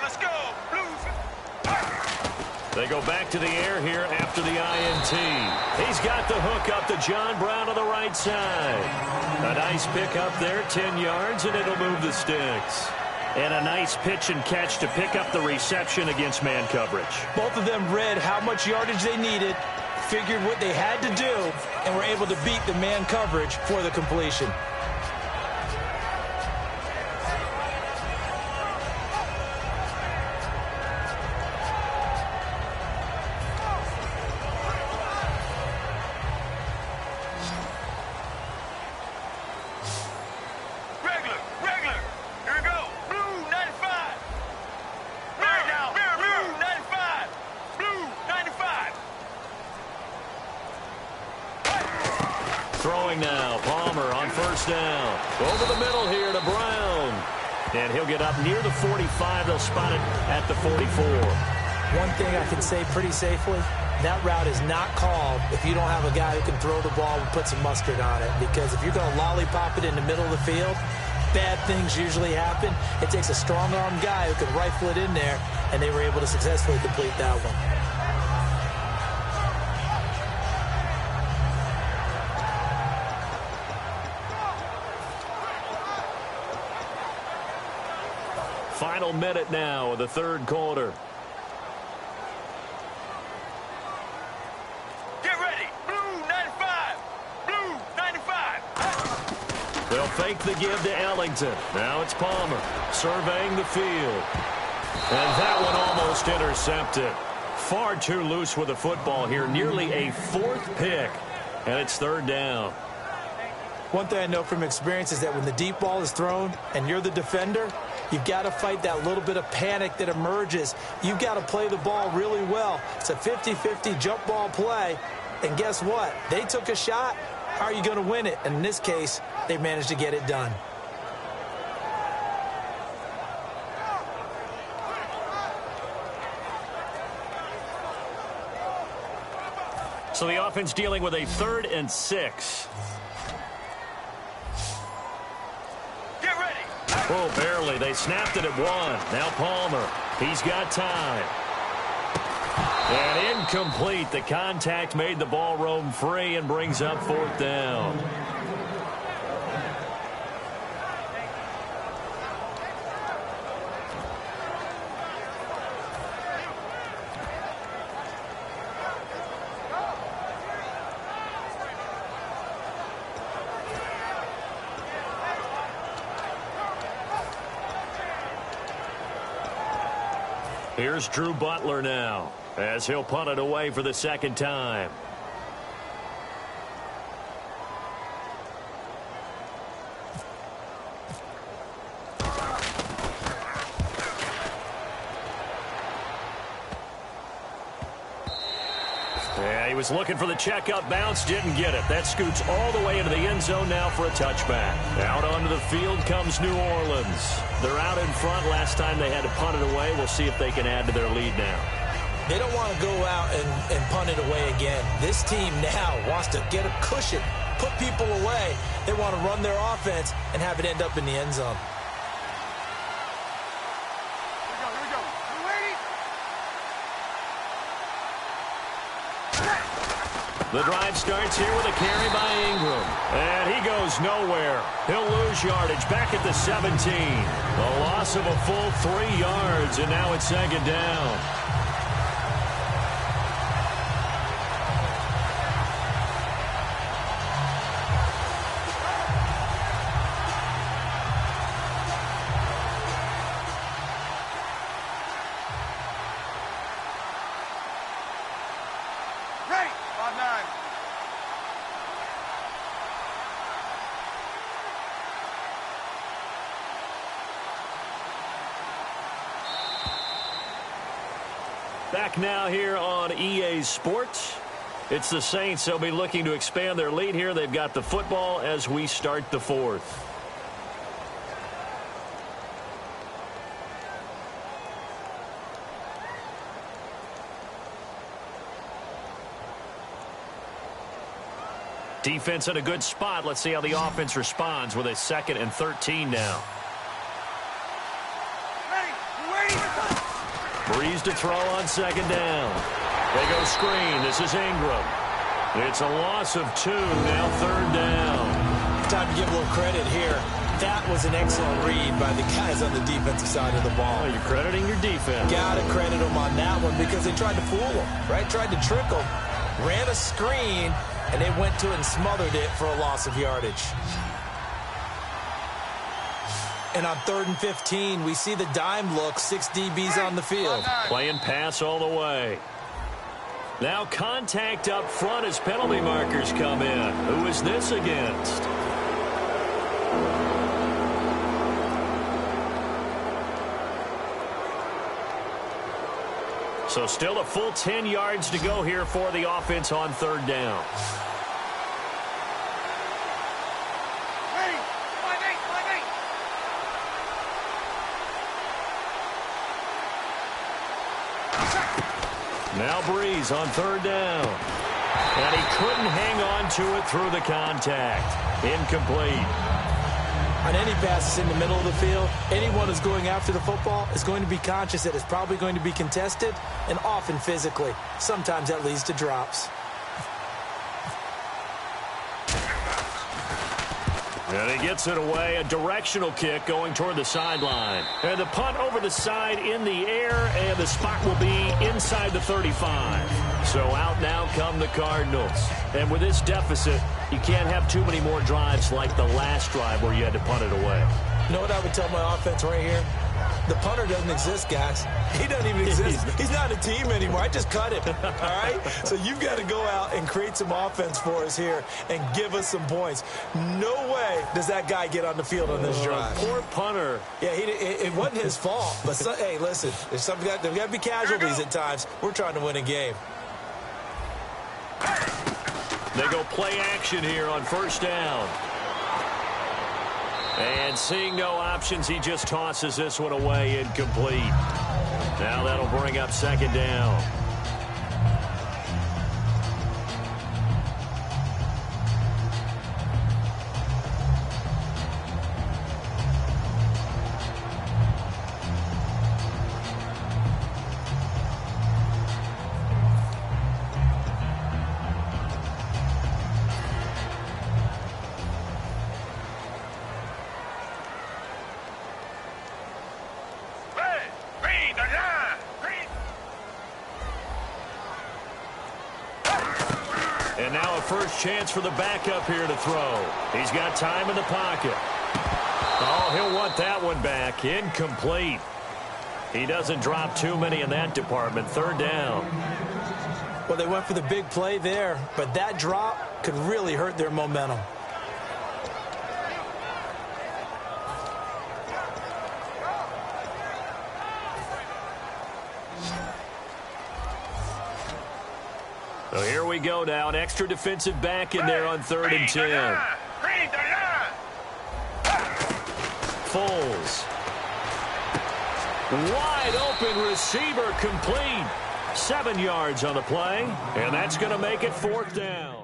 Let's go. Blues. They go back to the air here after the INT. He's got the hook up to John Brown on the right side. A nice pick up there, 10 yards, and it'll move the sticks. And a nice pitch and catch to pick up the reception against man coverage. Both of them read how much yardage they needed, figured what they had to do, and were able to beat the man coverage for the completion. Throwing now, Palmer on 1st down. Over the middle here to Brown. And he'll get up near the 45. They'll spot it at the 44. One thing I can say pretty safely, that route is not called if you don't have a guy who can throw the ball and put some mustard on it. Because if you're going to lollipop it in the middle of the field, bad things usually happen. It takes a strong-armed guy who can rifle it in there, and they were able to successfully complete that one. Final minute now of the 3rd quarter. Get ready. Blue 95. Blue 95. They'll fake the give to Ellington. Now it's Palmer surveying the field. And that one almost intercepted. Far too loose with the football here. Nearly a 4th pick. and it's third down. One thing I know from experience is that when the deep ball is thrown and you're the defender, you've got to fight that little bit of panic that emerges. You've got to play the ball really well. It's a 50-50 jump ball play. And guess what? They took a shot. How are you going to win it? And in this case, they managed to get it done. So the offense dealing with a 3rd and 6. Get ready. Oh, barely. They snapped it at 1. Now Palmer. He's got time. And incomplete. The contact made the ball roam free and brings up 4th down. Here's Drew Butler now, as he'll punt it away for the 2nd time. Yeah, he was looking for the checkup bounce, didn't get it. That scoots all the way into the end zone now for a touchback. Out onto the field comes New Orleans. They're out in front. Last time they had to punt it away. We'll see if they can add to their lead now. They don't want to go out and punt it away again. This team now wants to get a cushion, put people away. They want to run their offense and have it end up in the end zone. The drive starts here with a carry by Ingram. And he goes nowhere. He'll lose yardage back at the 17. A loss of a full 3 yards, and now it's 2nd down. Ready. 5-9. Back now here on EA Sports. It's the Saints. They'll be looking to expand their lead here. They've got the football as we start the 4th. Defense in a good spot. Let's see how the offense responds with a 2nd and 13 now. Breeze to throw on 2nd down. They go screen. This is Ingram. It's a loss of 2. Now 3rd down. Time to give a little credit here. That was an excellent read by the guys on the defensive side of the ball. Oh, you're crediting your defense. Got to credit them on that one because they tried to fool them, right? Tried to trick them. Ran a screen, and they went to it and smothered it for a loss of yardage. And on 3rd and 15, we see the dime look, 6 DBs on the field. Playing pass all the way. Now contact up front as penalty markers come in. Who is this against? So still a full 10 yards to go here for the offense on 3rd down. Now Breeze on 3rd down. And he couldn't hang on to it through the contact. Incomplete. On any passes in the middle of the field, anyone who's going after the football is going to be conscious that it's probably going to be contested and often physically. Sometimes that leads to drops. And he gets it away, a directional kick going toward the sideline. And the punt over the side in the air, and the spot will be inside the 35. So out now come the Cardinals. And with this deficit, you can't have too many more drives like the last drive where you had to punt it away. You know what I would tell my offense right here? The punter doesn't exist, guys. He doesn't even exist. He's not a team anymore. I just cut him, all right? So you've got to go out and create some offense for us here and give us some points. No way does that guy get on the field on this drive. Poor punter. Yeah, it wasn't his fault. But, hey, listen, there's got to be casualties at times. We're trying to win a game. They go play action here on first down. And seeing no options, he just tosses this one away, incomplete. Now that'll bring up second down. And now a first chance for the backup here to throw. He's got time in the pocket. Oh, he'll want that one back. Incomplete. He doesn't drop too many in that department. Third down. Well, they went for the big play there, but that drop could really hurt their momentum. So here we go now. An extra defensive back in there on 3rd and 10. Foles. Wide open receiver complete. 7 yards on the play. And that's going to make it 4th down.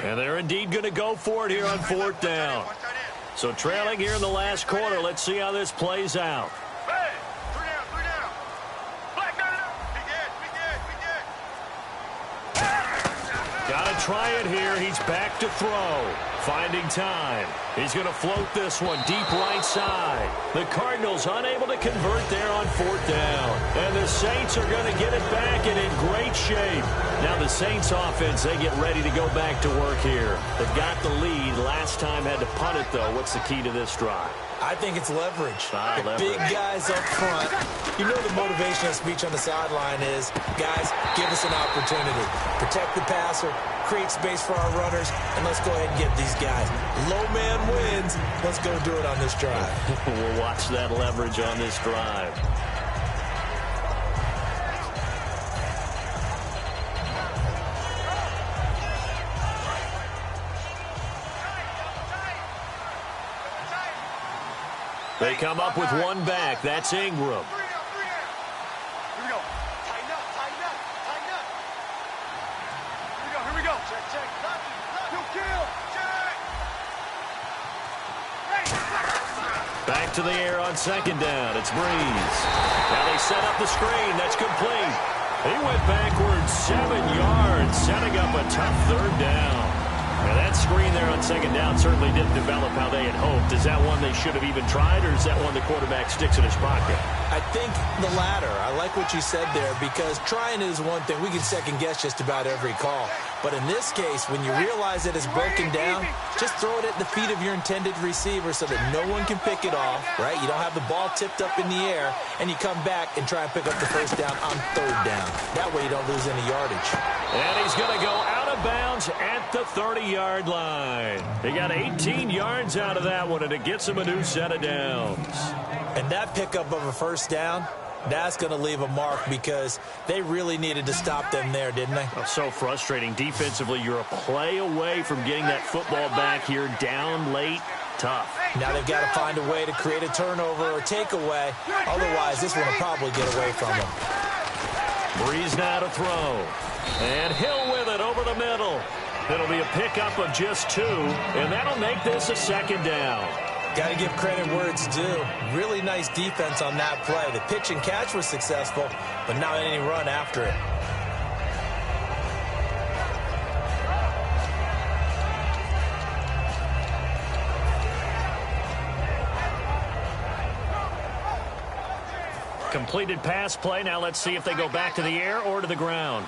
And they're indeed going to go for it here on 4th down. So trailing here in the last quarter. Let's see how this plays out. Hey, 3 down, 3 down. Black, no. We good. Got to try it here. He's back to throw. Finding time. He's going to float this one deep right side. The Cardinals unable to convert there on 4th down. And the Saints are going to get it back and in great shape. Now the Saints offense, they get ready to go back to work here. They've got the lead. Last time had to punt it, though. What's the key to this drive? I think it's leverage. Leverage. Big guys up front. You know the motivational speech on the sideline is, guys, give us an opportunity. Protect the passer, create space for our runners, and let's go ahead and get these guys. Low man wins. Let's go do it on this drive. We'll watch that leverage on this drive. They come up with one back. That's Ingram. 3 down. Here we go. Tighten up. Here we go. Check. Kill. Check. Back to the air on 2nd down. It's Breeze. Now they set up the screen. That's complete. He went backwards 7 yards, setting up a tough 3rd down. Now that screen there on second down certainly didn't develop how they had hoped. Is that one they should have even tried, or is that one the quarterback sticks in his pocket? I think the latter. I like what you said there, because trying is one thing. We can second-guess just about every call. But in this case, when you realize that it's broken down, just throw it at the feet of your intended receiver so that no one can pick it off, right? You don't have the ball tipped up in the air, and you come back and try and pick up the first down on third down. That way you don't lose any yardage. And he's going to go out of bounds at the 30-yard line. He got 18 yards out of that one, and it gets him a new set of downs. And that pickup of a first down, that's going to leave a mark, because they really needed to stop them there, didn't they? Oh, so frustrating. Defensively, you're a play away from getting that football back here, down late. Tough. Now they've got to find a way to create a turnover or takeaway. Otherwise, this one will probably get away from them. Breeze now to throw. And Hill with it over the middle. It'll be a pickup of just 2, and that'll make this a second down. Got to give credit where it's due. Really nice defense on that play. The pitch and catch was successful, but not any run after it. Completed pass play. Now let's see if they go back to the air or to the ground.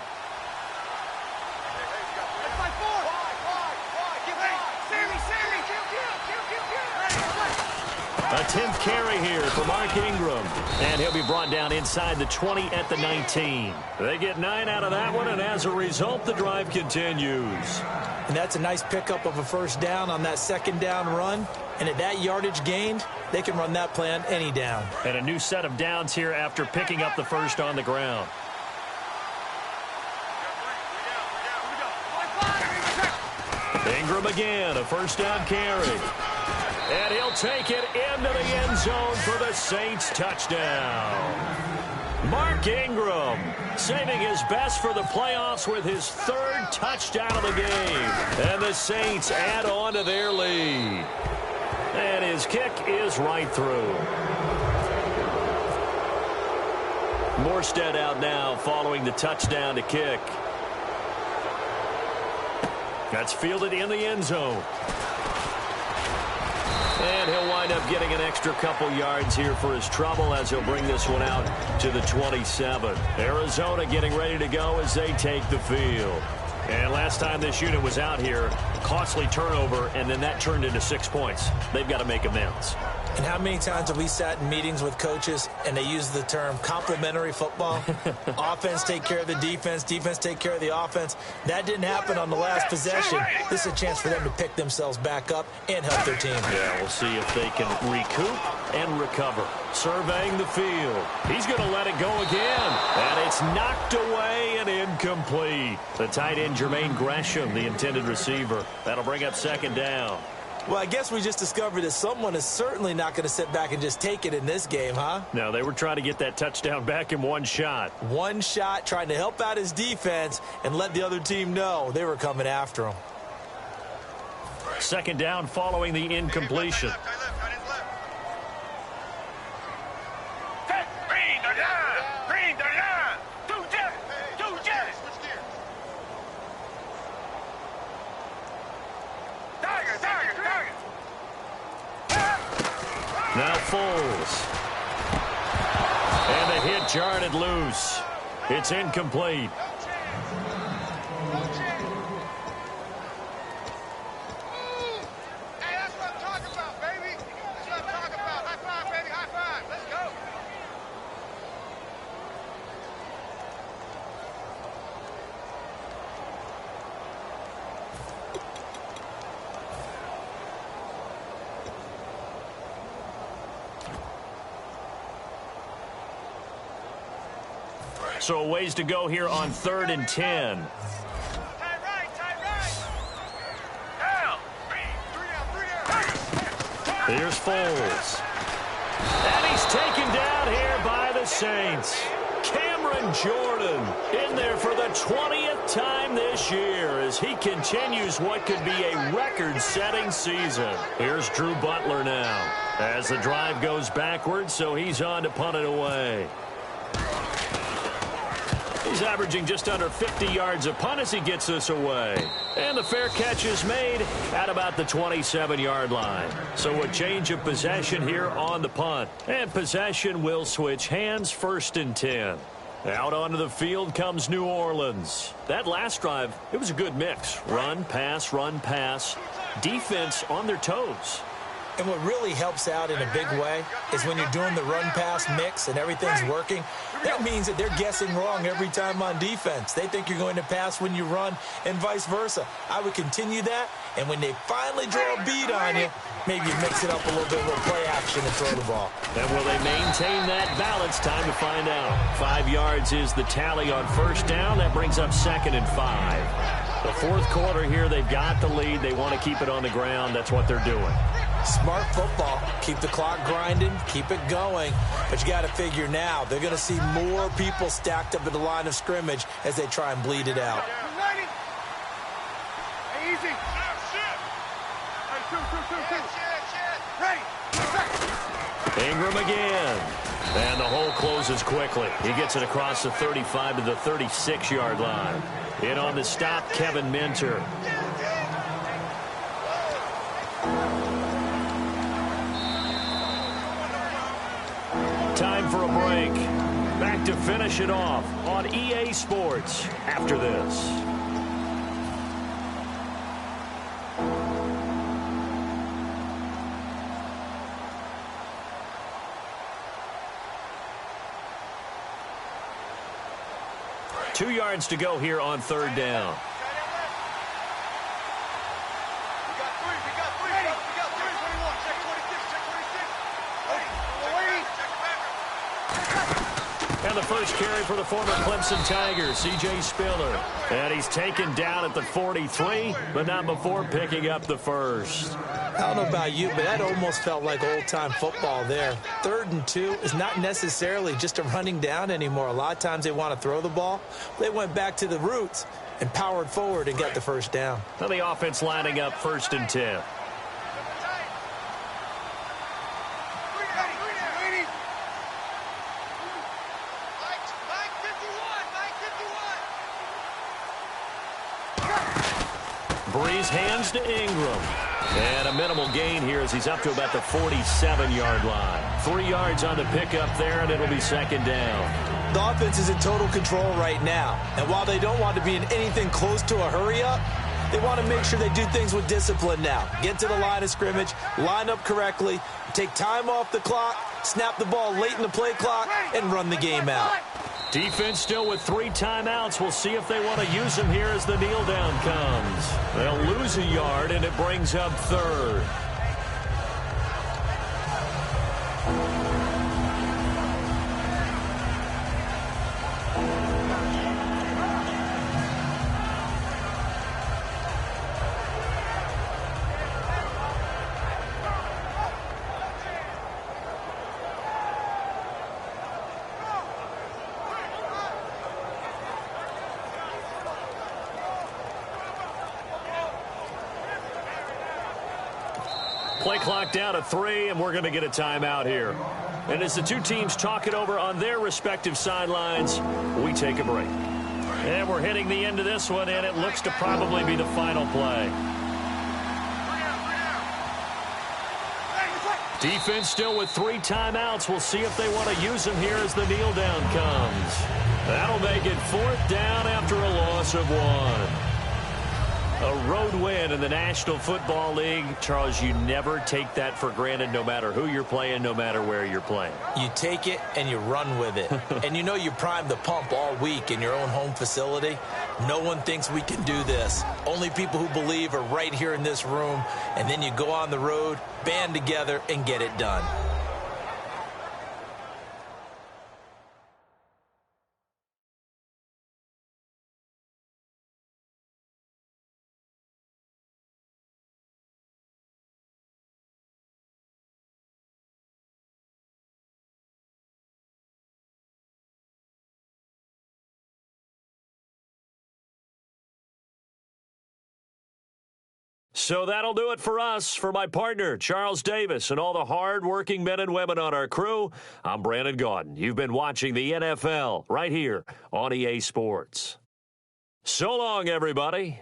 A 10th carry here for Mark Ingram. And he'll be brought down inside the 20 at the 19. They get 9 out of that one, and as a result, the drive continues. And that's a nice pickup of a first down on that second down run. And at that yardage gained, they can run that play on any down. And a new set of downs here after picking up the first on the ground. Ingram again, a first down carry. And he'll take it into the end zone for the Saints touchdown. Mark Ingram saving his best for the playoffs with his 3rd touchdown of the game. And the Saints add on to their lead. And his kick is right through. Morstead out now following the touchdown to kick. That's fielded in the end zone. And he'll wind up getting an extra couple yards here for his trouble as he'll bring this one out to the 27. Arizona getting ready to go as they take the field. And last time this unit was out here, costly turnover, and then that turned into 6 points. They've got to make amends. And how many times have we sat in meetings with coaches and they use the term complementary football? Offense take care of the defense, defense take care of the offense. That didn't happen on the last possession. This is a chance for them to pick themselves back up and help their team. Yeah, we'll see if they can recoup and recover. Surveying the field. He's going to let it go again. And it's knocked away and incomplete. The tight end, Jermaine Gresham, the intended receiver. That'll bring up second down. Well, I guess we just discovered that someone is certainly not going to sit back and just take it in this game, huh? No, they were trying to get that touchdown back in one shot. One shot, trying to help out his defense and let the other team know they were coming after him. Second down following the incompletion. Now Foles. And the hit jarred it loose. It's incomplete. Hey, that's what I'm talking about, baby. That's what I'm talking about. High five, baby. High five. Let's go. So a ways to go here on 3rd and 10. Tight right, tight right. Down. Three down. Here's Foles. And he's taken down here by the Saints. Cameron Jordan in there for the 20th time this year as he continues what could be a record-setting season. Here's Drew Butler now as the drive goes backwards, so he's on to punt it away. He's He's averaging just under 50 yards a punt as he gets this away. And the fair catch is made at about the 27-yard line. So a change of possession here on the punt. And possession will switch hands, 1st and 10. Out onto the field comes New Orleans. That last drive, it was a good mix. Run, pass, defense on their toes. And what really helps out in a big way is when you're doing the run-pass mix and everything's working, that means that they're guessing wrong every time on defense. They think you're going to pass when you run and vice versa. I would continue that, and when they finally draw a bead on you, maybe you mix it up a little bit with play action and throw the ball. And will they maintain that balance? Time to find out. 5 yards is the tally on 1st down. That brings up 2nd and 5. The 4th quarter here, they've got the lead. They want to keep it on the ground. That's what they're doing. Smart football. Keep the clock grinding, keep it going. But you got to figure now, they're going to see more people stacked up at the line of scrimmage as they try and bleed it out. Easy. Ingram again. And the hole closes quickly. He gets it across the 35 to the 36-yard line. In on the stop, Kevin Minter. Time for a break. Back to finish it off on EA Sports after this. Two yards to go here on 3rd down. And the first carry for the former Clemson Tigers, C.J. Spiller. And he's taken down at the 43, but not before picking up the first. I don't know about you, but that almost felt like old-time football there. 3rd and 2 is not necessarily just a running down anymore. A lot of times they want to throw the ball. They went back to the roots and powered forward and got the first down. Now the offense lining up 1st and 10. Breeze hands to Ingram. And a minimal gain here as he's up to about the 47-yard line. 3 yards on the pickup there, and it'll be 2nd down. The offense is in total control right now. And while they don't want to be in anything close to a hurry-up, they want to make sure they do things with discipline now. Get to the line of scrimmage, line up correctly, take time off the clock, snap the ball late in the play clock, and run the game out. Defense still with 3 timeouts. We'll see if they want to use them here as the kneel down comes. They'll lose a yard, and it brings up 3rd. Play clock down to 3, and we're going to get a timeout here. And as the two teams talk it over on their respective sidelines, we take a break. And we're hitting the end of this one, and it looks to probably be the final play. Defense still with 3 timeouts. We'll see if they want to use them here as the kneel down comes. That'll make it 4th down after a loss of 1. A road win in the National Football League. Charles, you never take that for granted no matter who you're playing, no matter where you're playing. You take it and you run with it. And you know you primed the pump all week in your own home facility. No one thinks we can do this. Only people who believe are right here in this room. And then you go on the road, band together, and get it done. So that'll do it for us. For my partner, Charles Davis, and all the hard-working men and women on our crew, I'm Brandon Gaudin. You've been watching the NFL right here on EA Sports. So long, everybody.